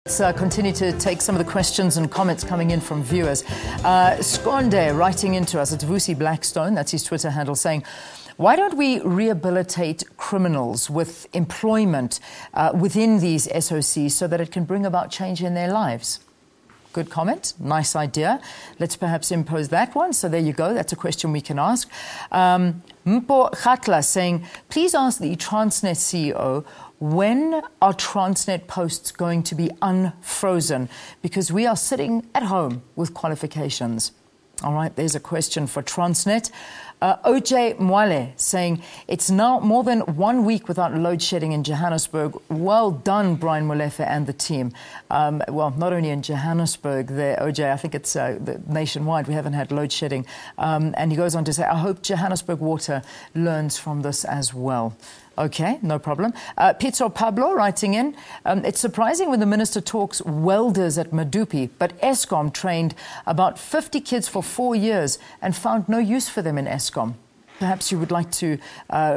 Let's continue to take some of the questions and comments coming in from viewers. Skonde writing into us, it's Vusi Blackstone, that's his Twitter handle, saying, why don't we rehabilitate criminals with employment within these SOCs so that it can bring about change in their lives? Good comment, nice idea. Let's perhaps impose that one. So there you go, that's a question we can ask. Mpo Khatla saying, please ask the Transnet CEO, when are Transnet posts going to be unfrozen? Because we are sitting at home with qualifications. All right, there's a question for Transnet. OJ Mwale saying, it's now more than 1 week without load shedding in Johannesburg. Well done, Brian Molefe and the team. Well, not only in Johannesburg, there, OJ, I think it's nationwide, we haven't had load shedding. And he goes on to say, I hope Johannesburg Water learns from this as well. Okay, no problem. Pietro Pablo writing in, it's surprising when the minister talks welders at Madupi, but Eskom trained about 50 kids for 4 years and found no use for them in Eskom. Perhaps you would like to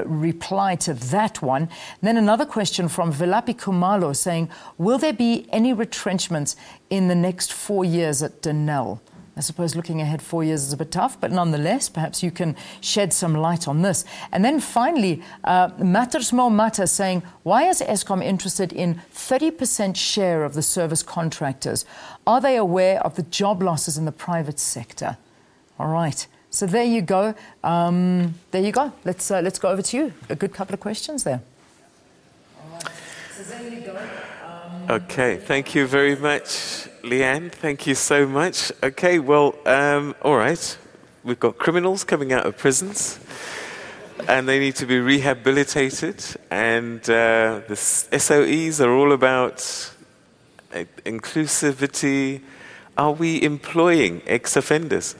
reply to that one. And then another question from Vilapi Kumalo saying, will there be any retrenchments in the next 4 years at Denel? I suppose looking ahead 4 years is a bit tough, but nonetheless, perhaps you can shed some light on this. And then finally, Matersmo Mata saying, why is Eskom interested in 30% share of the service contractors? Are they aware of the job losses in the private sector? All right. So there you go. There you go. Let's go over to you. A good couple of questions there. All right. So there you go. Okay, thank you very much, Leanne. Thank you so much. Okay, well, all right. We've got criminals coming out of prisons, and they need to be rehabilitated. And the SOEs are all about inclusivity. Are we employing ex-offenders?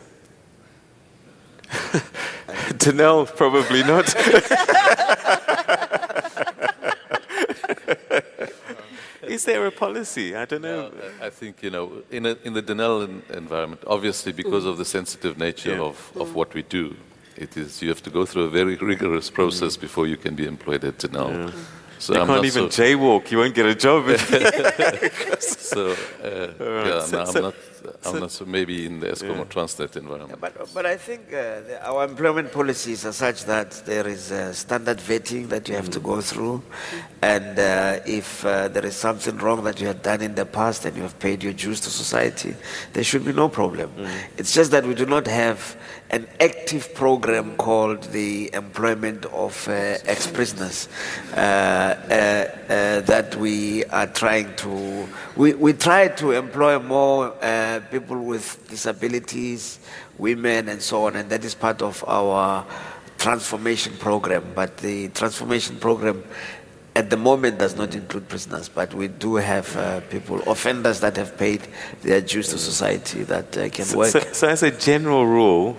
Denel, probably not. Is there a policy? I don't know. I think, you know, in the Denel environment, obviously because of the sensitive nature of what we do, it is you have to go through a very rigorous process before you can be employed at Denel. So you can't even jaywalk. You won't get a job. I'm not so maybe in the Eskom or Transnet environment. But I think our employment policies are such that there is standard vetting that you have to go through. And if there is something wrong that you have done in the past and you have paid your dues to society, there should be no problem. It's just that we do not have an active program called the employment of ex-prisoners that we are trying to... We try to employ more people with disabilities, women and so on, and that is part of our transformation program. But the transformation program at the moment does not include prisoners, but we do have people, offenders that have paid their dues to society that can work. So as a general rule,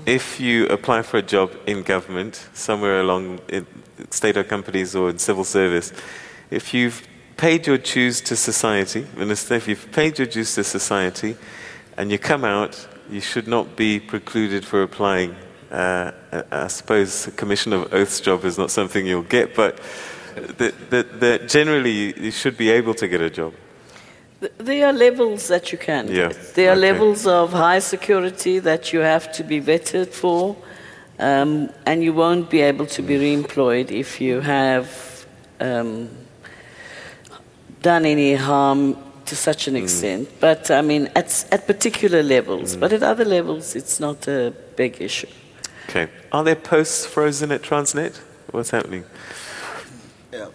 if you apply for a job in government, somewhere along in state-owned companies or in civil service, if you've paid your dues to society, Minister, if you've paid your dues to society and you come out, you should not be precluded for applying. I suppose a Commission of Oaths job is not something you'll get, but generally you should be able to get a job. There are levels that you can get. There are levels of high security that you have to be vetted for, and you won't be able to be re-employed if you have done any harm to such an extent. But I mean, at particular levels, but at other levels, it's not a big issue. Okay. Are there posts frozen at Transnet? What's happening? Yeah,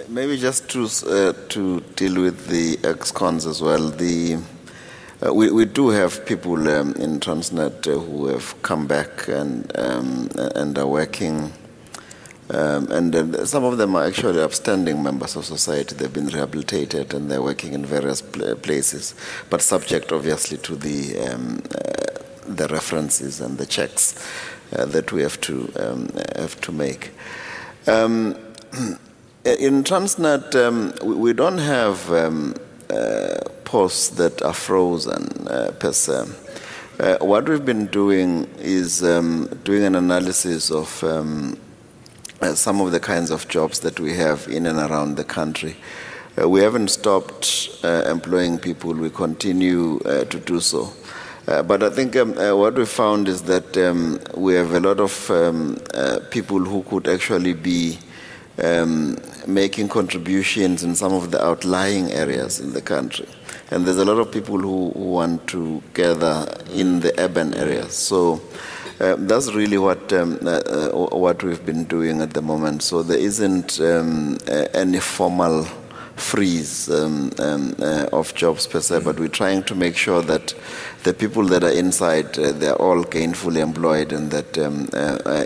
maybe just to deal with the ex-cons as well. We do have people in Transnet who have come back and are working. And some of them are actually upstanding members of society. They've been rehabilitated and they're working in various places, but subject obviously to the references and the checks that we have to make. In Transnet, we don't have posts that are frozen per se. What we've been doing is doing an analysis of some of the kinds of jobs that we have in and around the country We haven't stopped employing people. We continue to do so. But I think what we found is that we have a lot of people who could actually be making contributions in some of the outlying areas in the country. And there's a lot of people who want to gather in the urban areas. So that's really what we've been doing at the moment. So there isn't any formal freeze of jobs per se, but we're trying to make sure that the people that are inside, they're all gainfully employed, and that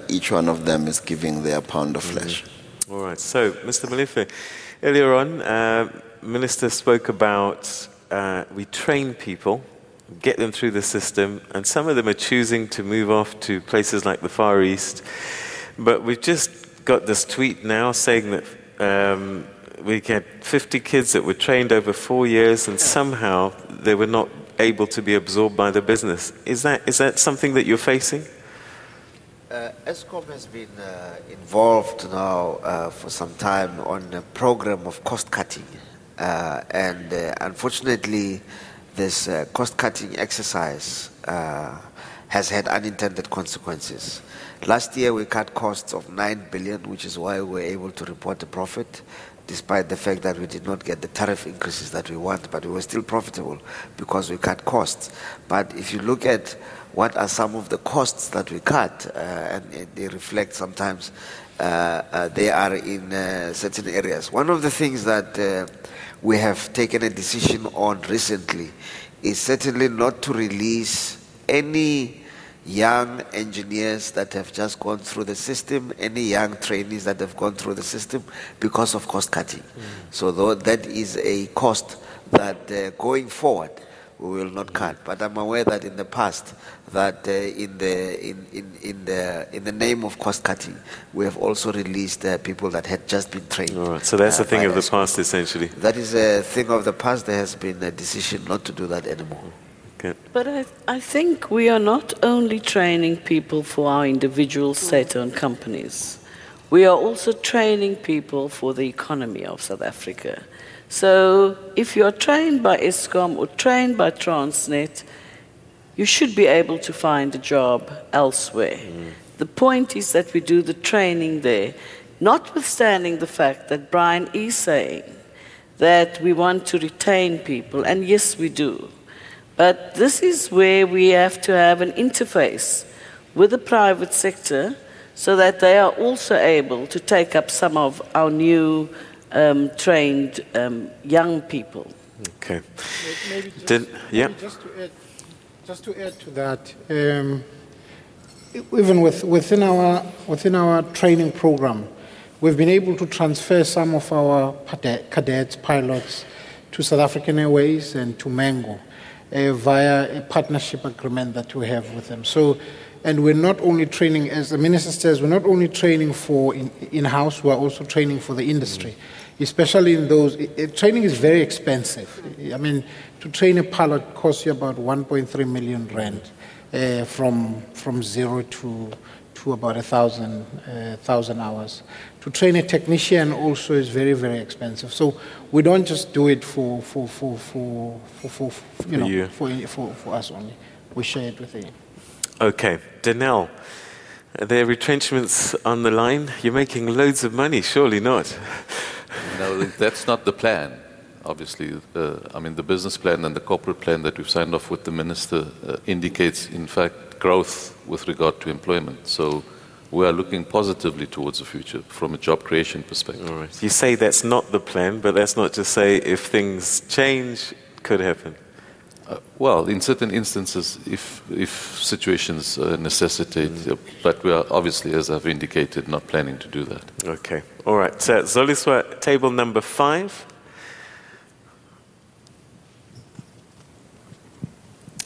each one of them is giving their pound of flesh. All right. So, Mr. Malife, earlier on, Minister spoke about we train people, get them through the system, and some of them are choosing to move off to places like the Far East. But we've just got this tweet now saying that we had 50 kids that were trained over 4 years, and somehow they were not able to be absorbed by the business. Is that something that you're facing? ESCOM has been involved now for some time on a program of cost cutting. And unfortunately, this cost-cutting exercise has had unintended consequences. Last year, we cut costs of 9 billion, which is why we were able to report a profit, despite the fact that we did not get the tariff increases that we want, but we were still profitable because we cut costs. But if you look at what are some of the costs that we cut, and they reflect sometimes they are in certain areas. One of the things that we have taken a decision on recently is certainly not to release any young engineers that have just gone through the system, any young trainees that have gone through the system because of cost cutting. So that is a cost that going forward we will not cut. But I'm aware that in the past, that in the name of cost cutting, we have also released people that had just been trained. All right. So that's a thing of the past, essentially. That is a thing of the past. There has been a decision not to do that anymore. Okay. But I think we are not only training people for our individual state-owned companies. We are also training people for the economy of South Africa. So if you are trained by ESCOM or trained by Transnet, you should be able to find a job elsewhere. The point is that we do the training there, notwithstanding the fact that Brian is saying that we want to retain people, and yes, we do. But this is where we have to have an interface with the private sector so that they are also able to take up some of our new trained young people. Okay. Maybe just to add to that, even within our training program, we've been able to transfer some of our cadets, pilots, to South African Airways and to Mango via a partnership agreement that we have with them. So, and we're not only training, as the Minister says, we're not only training for in-house, we're also training for the industry. Especially in those, training is very expensive. I mean, to train a pilot costs you about 1.3 million rand from zero to about 1,000 hours. To train a technician also is very, very expensive. So we don't just do it for us only. We share it with you. Okay, Danelle, are there retrenchments on the line? You're making loads of money, surely not? No, that's not the plan. Obviously, I mean, the business plan and the corporate plan that we've signed off with the Minister indicates, in fact, growth with regard to employment. So we are looking positively towards the future from a job creation perspective. All right. You say that's not the plan, but that's not to say if things change, it could happen. Well, in certain instances, if situations necessitate, but we are obviously, as I've indicated, not planning to do that. Okay. All right. So, Zoliswa, table number 5.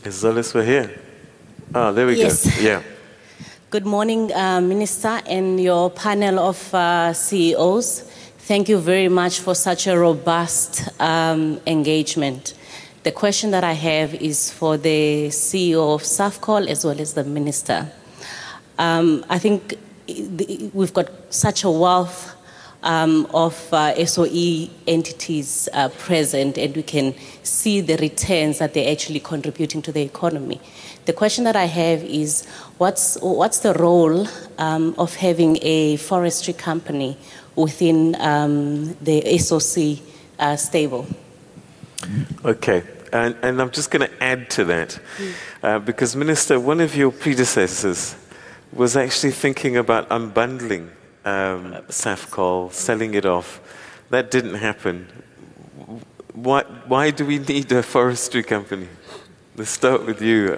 Is Zoliswa here? Ah, there we go. Yeah. Good morning, Minister, and your panel of CEOs. Thank you very much for such a robust engagement. The question that I have is for the CEO of SAFCOL as well as the Minister. I think we've got such a wealth of SOE entities present, and we can see the returns that they're actually contributing to the economy. The question that I have is, what's the role of having a forestry company within the SOC stable? Okay, and I'm just going to add to that, because Minister, one of your predecessors was actually thinking about unbundling SAFCOL, selling it off. That didn't happen. Why do we need a forestry company? Let's start with you,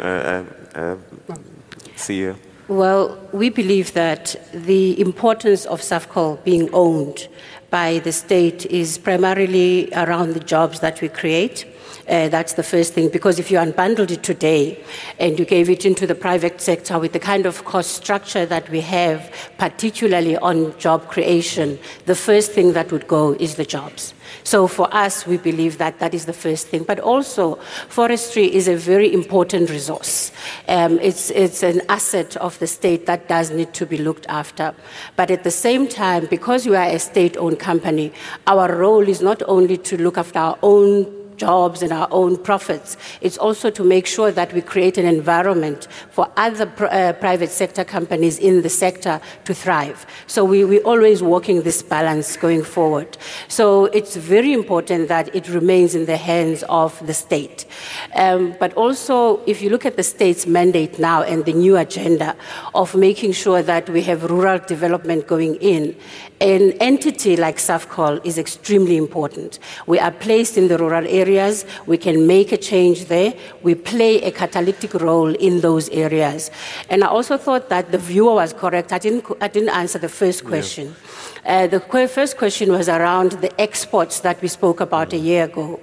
CEO. Well, we believe that the importance of SAFCOL being owned by the state is primarily around the jobs that we create. That's the first thing, because if you unbundled it today and you gave it into the private sector with the kind of cost structure that we have, particularly on job creation, the first thing that would go is the jobs. So for us, we believe that that is the first thing. But also, forestry is a very important resource. It's an asset of the state that does need to be looked after. But at the same time, because we are a state-owned company, our role is not only to look after our own jobs and our own profits. It's also to make sure that we create an environment for other private sector companies in the sector to thrive. So we're always walking this balance going forward. So it's very important that it remains in the hands of the state. But also, if you look at the state's mandate now and the new agenda of making sure that we have rural development going in, an entity like SAFCOL is extremely important. We are placed in the rural areas. We can make a change there. We play a catalytic role in those areas. And I also thought that the viewer was correct. I didn't answer the first question. The first question was around the exports that we spoke about a year ago.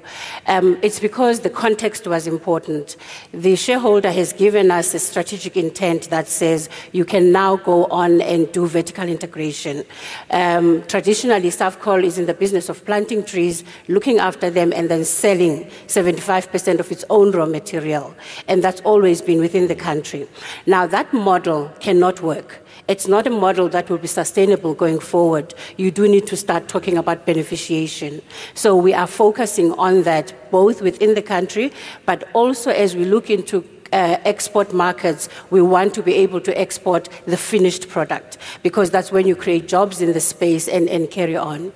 It's because the context was important. The shareholder has given us a strategic intent that says you can now go on and do vertical integration. Traditionally, SAFCOL is in the business of planting trees, looking after them, and then selling 75% of its own raw material. And that's always been within the country. Now, that model cannot work. It's not a model that will be sustainable going forward. You do need to start talking about beneficiation. So we are focusing on that both within the country, but also as we look into export markets, we want to be able to export the finished product, because that's when you create jobs in the space and carry on.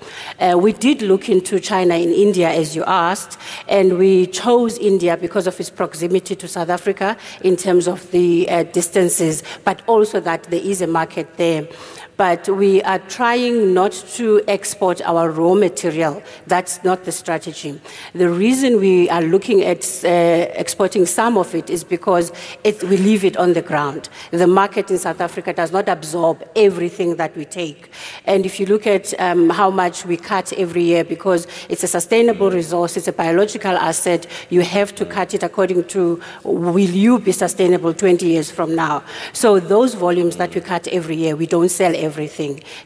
We did look into China and India, as you asked, and we chose India because of its proximity to South Africa in terms of the distances, but also that there is a market there. But we are trying not to export our raw material. That's not the strategy. The reason we are looking at exporting some of it is because we leave it on the ground. The market in South Africa does not absorb everything that we take. And if you look at how much we cut every year, because it's a sustainable resource, it's a biological asset, you have to cut it according to, will you be sustainable 20 years from now? So those volumes that we cut every year, we don't sell everything.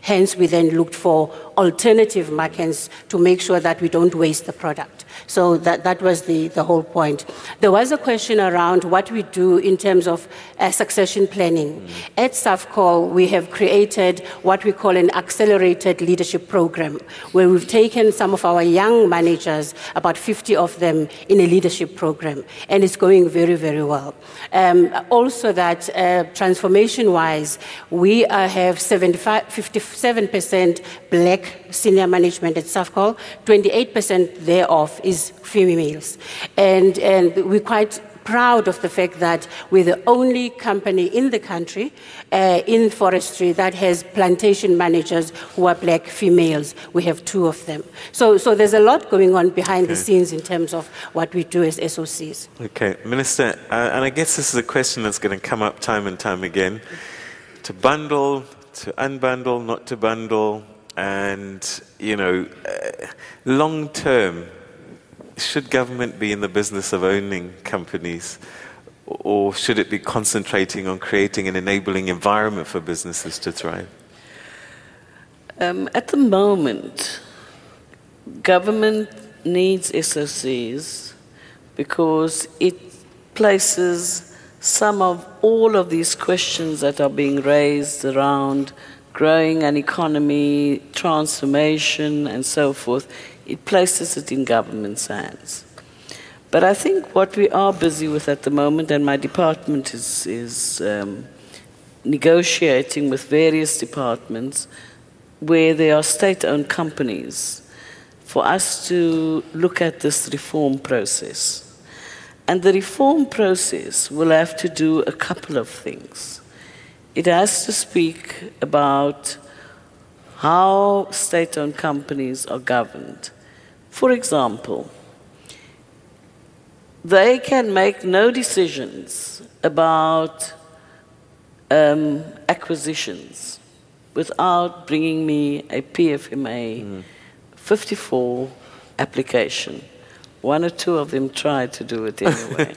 Hence, we then looked for alternative markets to make sure that we don't waste the product. So that was the whole point. There was a question around what we do in terms of succession planning. At SAFCOL, we have created what we call an accelerated leadership program, where we've taken some of our young managers, about 50 of them, in a leadership program, and it's going very, very well. Also that transformation-wise, we have 57% black senior management at SAFCOL, 28% thereof is females. And we're quite proud of the fact that we're the only company in the country in forestry that has plantation managers who are black females. We have 2 of them. So there's a lot going on behind the scenes in terms of what we do as SOCs. Okay, Minister, and I guess this is a question that's going to come up time and time again. To bundle, to unbundle, not to bundle, and, you know, long term, should government be in the business of owning companies, or should it be concentrating on creating an enabling environment for businesses to thrive? At the moment, government needs SOCs because it places all of these questions that are being raised around growing an economy, transformation, and so forth, it places it in government's hands. But I think what we are busy with at the moment, and my department is negotiating with various departments where there are state-owned companies, for us to look at this reform process. And the reform process will have to do a couple of things. It has to speak about how state-owned companies are governed. For example, they can make no decisions about acquisitions without bringing me a PFMA 54 application. One or two of them tried to do it anyway.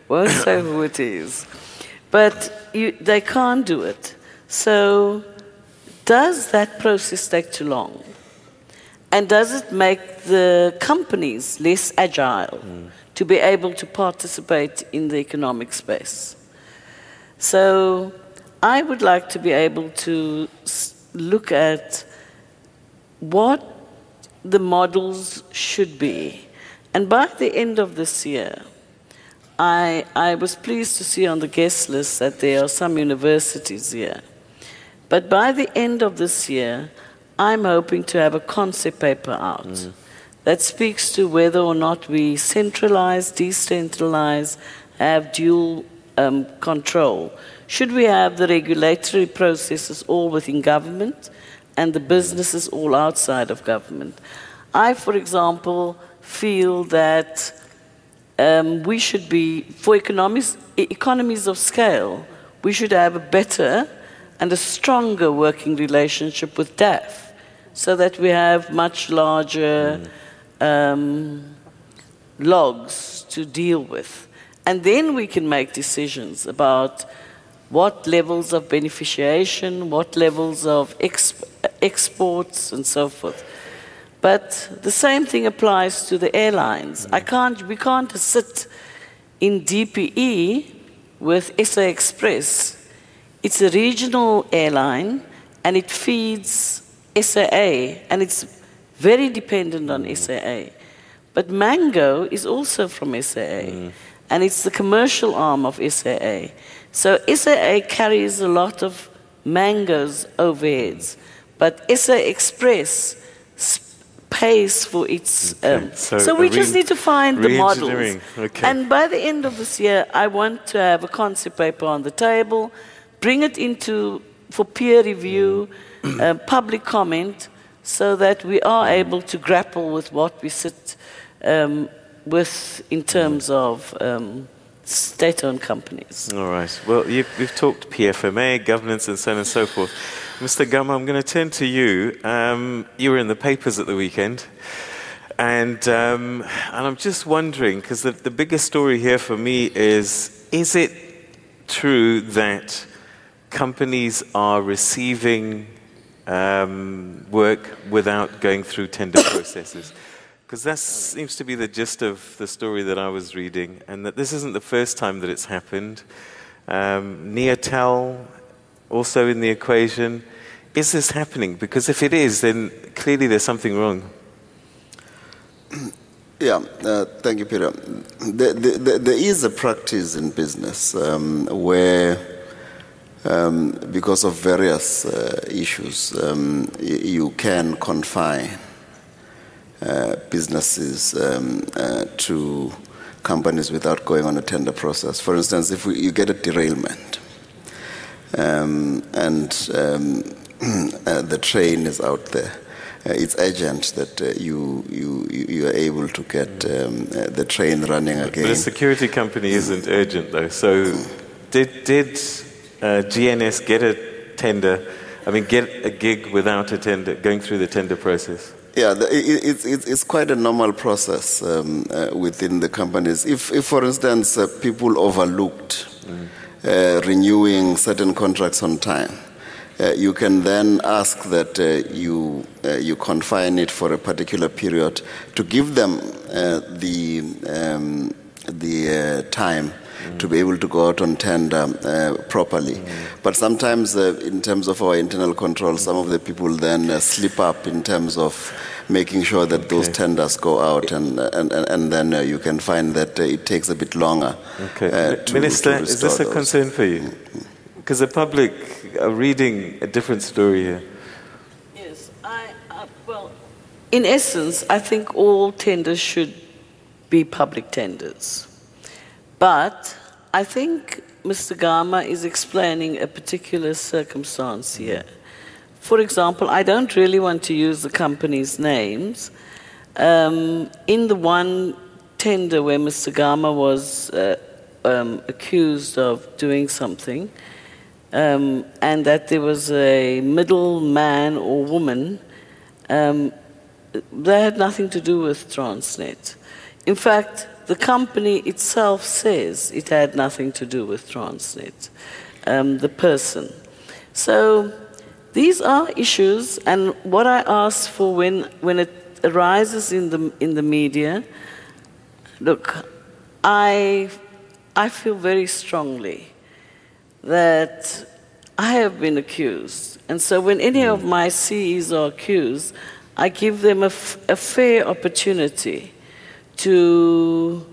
Won't say who it is. But they can't do it. So does that process take too long? And does it make the companies less agile to be able to participate in the economic space? So I would like to be able to look at what the models should be. And by the end of this year, I was pleased to see on the guest list that there are some universities here. But by the end of this year, I'm hoping to have a concept paper out that speaks to whether or not we centralize, decentralize, have dual control. Should we have the regulatory processes all within government and the businesses all outside of government? I, for example, feel that we should be, for economies of scale, we should have a better and a stronger working relationship with DAF so that we have much larger logs to deal with. And then we can make decisions about what levels of beneficiation, what levels of exports, and so forth. But the same thing applies to the airlines. We can't sit in DPE with SA Express. It's a regional airline, and it feeds SAA, and it's very dependent on SAA. But Mango is also from SAA, and it's the commercial arm of SAA. So SAA carries a lot of Mango's overheads, but SA Express pays for its... so we just need to find the models. Okay. And by the end of this year, I want to have a concept paper on the table, bring it for peer review, public comment, so that we are able to grapple with what we sit with in terms of state-owned companies. All right. Well, we've talked PFMA, governance, and so on and so forth. Mr. Gama, I'm going to turn to you. You were in the papers at the weekend, and I'm just wondering, because the biggest story here for me is it true that companies are receiving work without going through tender processes? Because that seems to be the gist of the story that I was reading, and that this isn't the first time that it's happened. Neotel also in the equation. Is this happening? Because if it is, then clearly there's something wrong. Yeah, thank you, Peter. There is a practice in business where, because of various issues, you can confine businesses to companies without going on a tender process. For instance, if you get a derailment and the train is out there, it's urgent that you are able to get the train running again. But a security company isn't urgent, though. So did GNS get a tender? I mean, get a gig without a tender, going through the tender process? Yeah, it's quite a normal process within the companies. If for instance, people overlooked renewing certain contracts on time, you can then ask that you confine it for a particular period to give them the time to be able to go out on tender properly. But sometimes in terms of our internal control, some of the people then slip up in terms of making sure that those tenders go out, and then you can find that it takes a bit longer. Minister, is this a concern for you? Because the public are reading a different story here. Yes, well, in essence, I think all tenders should be public tenders. But I think Mr. Gama is explaining a particular circumstance here. For example, I don't really want to use the company's names. In the one tender where Mr. Gama was accused of doing something, and that there was a middleman or woman, they had nothing to do with Transnet. In fact, the company itself says it had nothing to do with Transnet, the person. So these are issues, and what I ask for when it arises in the media, look, I feel very strongly that I have been accused. And so when any of my CEs are accused, I give them a fair opportunity to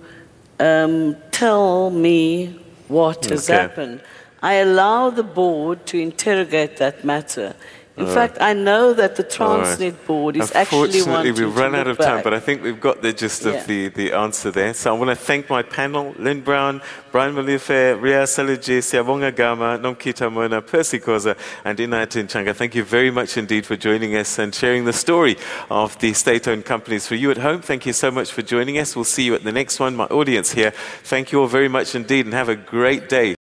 tell me what has happened. I allow the board to interrogate that matter. In fact, I know that the Transnet board is actually wanting to Unfortunately, we've run out of time, back. but I think we've got the gist of the answer there. So I want to thank my panel, Lynne Brown, Brian Malife, Ria Saliji, Siabonga Gama, Nomkita Mona, Percy Koza, and Inatin Changa. Thank you very much indeed for joining us and sharing the story of the state-owned companies. For you at home, thank you so much for joining us. We'll see you at the next one. My audience here, thank you all very much indeed, and have a great day.